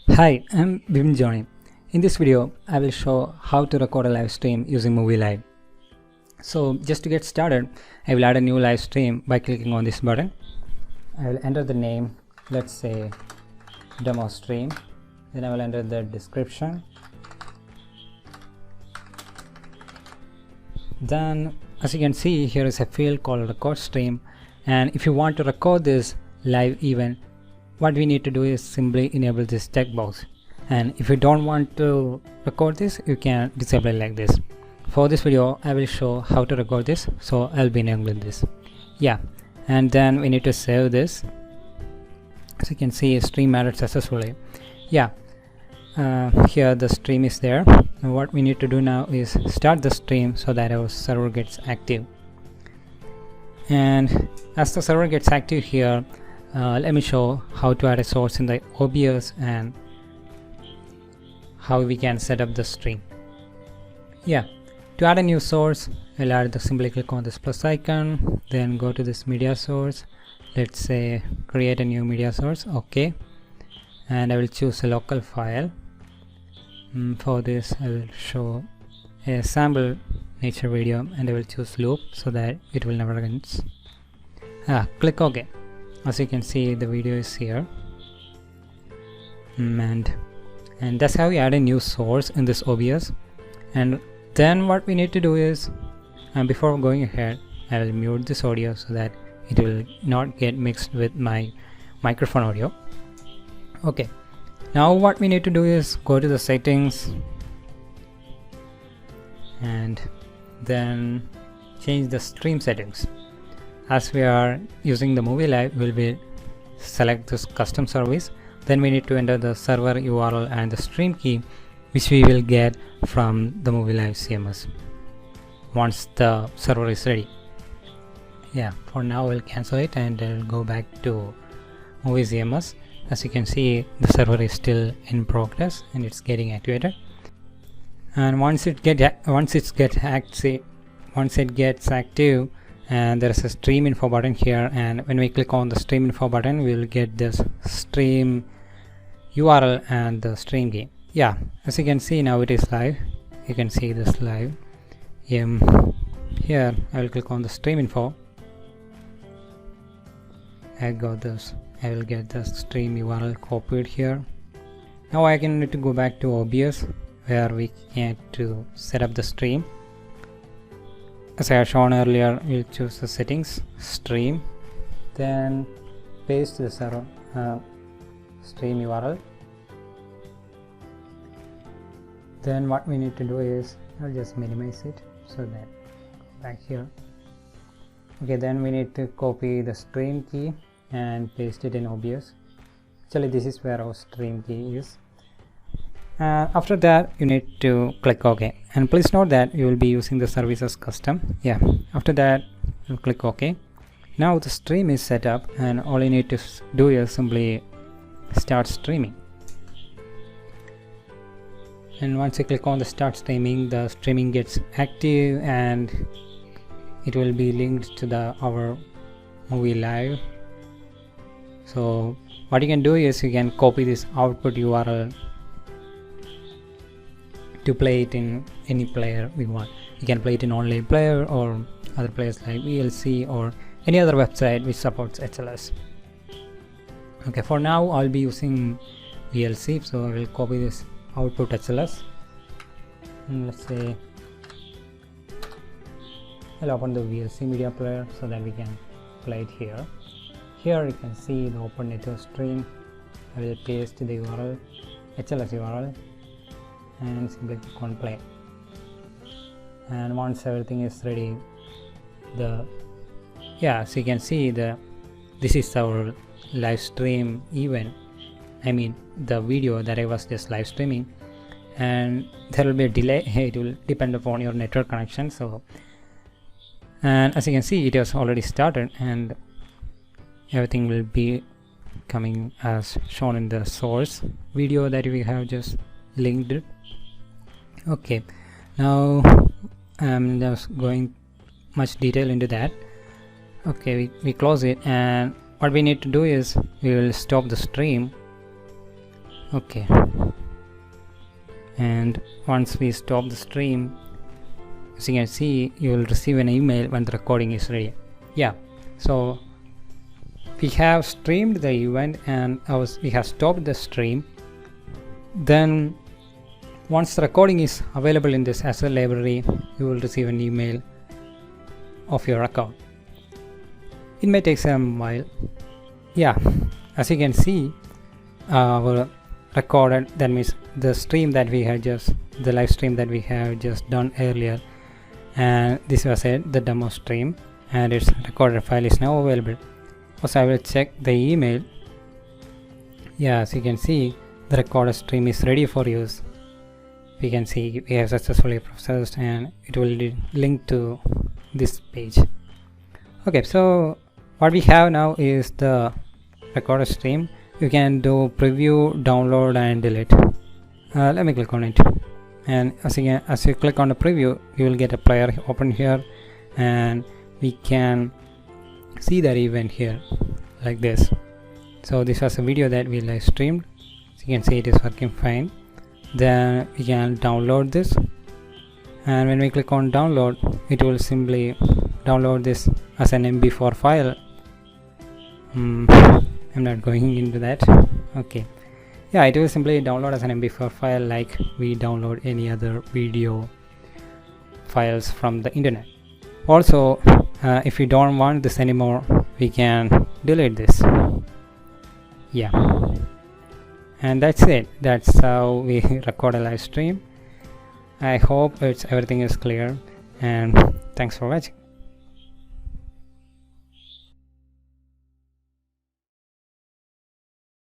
Hi, I'm Bim Johnny. In this video, I will show how to record a live stream using Muvi Live. So just to get started, I will add a new live stream by clicking on this button. I will enter the name, let's say demo stream. Then I will enter the description. Then as you can see, here is a field called record stream, and if you want to record this live event, what we need to do is simply enable this checkbox, and if you don't want to record this, you can disable it like this. For this video I will show how to record this, so I'll be enabling this. And then we need to save this. As you can see, stream added successfully. Here the stream is there. Now what we need to do now is start the stream so that our server gets active. And as the server gets active here, let me show how to add a source in the OBS and how we can set up the stream. To add a new source, I'll simply click on this plus icon, then go to this media source. Let's say create a new media source. Okay, and I will choose a local file. For this I will show a sample nature video, and I will choose loop so that it will never ends. Click OK. As you can see, the video is here, and that's how we add a new source in this OBS. And then what we need to do is, before going ahead, I will mute this audio so that it will not get mixed with my microphone audio. Okay, now what we need to do is go to the settings and then change the stream settings. As we are using the Muvi Live, we will select this custom service. Then we need to enter the server URL and the stream key, which we will get from the Muvi Live CMS once the server is ready. For now we'll cancel it and I'll go back to Muvi CMS. As you can see, the server is still in progress and it's getting activated. And once it gets active, and there is a stream info button here, and when we click on the stream info button, we will get this stream URL and the stream key. As you can see, now it is live. You can see this live. Here I will click on the stream info. I got this. I will get the stream URL copied here. Now I can need to go back to OBS where we need to set up the stream. As I have shown earlier, we'll choose the settings, stream, then paste the server stream URL. Then what we need to do is, I'll just minimize it so that back here. Okay, then we need to copy the stream key and paste it in OBS. Actually, this is where our stream key is. After that, you need to click OK, and please note that you will be using the service as custom. After that, you click OK. Now the stream is set up, and all you need to do is simply start streaming. And once you click on the start streaming, the streaming gets active and it will be linked to our Muvi Live. So what you can do is you can copy this output URL to play it in any player we want. You can play it in online player or other players like VLC or any other website which supports HLS. Okay, for now I'll be using VLC, so I will copy this output HLS, and let's say I'll open the VLC media player so that we can play it here. Here you can see the open network stream. I will paste the URL, HLS URL, and simply click on play. And once everything is ready, so you can see this is our live stream event. I mean the video that I was just live streaming, and there will be a delay. It will depend upon your network connection. And as you can see, it has already started, and everything will be coming as shown in the source video that we have just linked it. Okay, now I'm just going much detail into that. Okay, we close it, and what we need to do is we will stop the stream Okay, and once we stop the stream, as you can see, you will receive an email when the recording is ready. Yeah, so we have streamed the event and we have stopped the stream. Then once the recording is available in this asset library, you will receive an email of your account. It may take some while. Yeah, as you can see, our recorded, that means the stream that we had just, the live stream that we have just done earlier, and this was it, the demo stream, and its recorded file is now available. Also, I will check the email. Yeah, as you can see, the recorded stream is ready for use. We can see we have successfully processed, and it will link to this page. Okay, so what we have now is the recorded stream. You can do preview, download, and delete. Let me click on it, and as you click on the preview, you will get a player open here, and we can see that event here like this. So this was a video that we live streamed. As you can see, it is working fine. Then we can download this, and when we click on download, it will simply download this as an MP4 file. I'm not going into that. Okay, yeah, it will simply download as an MP4 file like we download any other video files from the internet. Also, if we don't want this anymore, we can delete this. Yeah, and that's it. That's how we record a live stream. I hope everything is clear, and thanks for watching.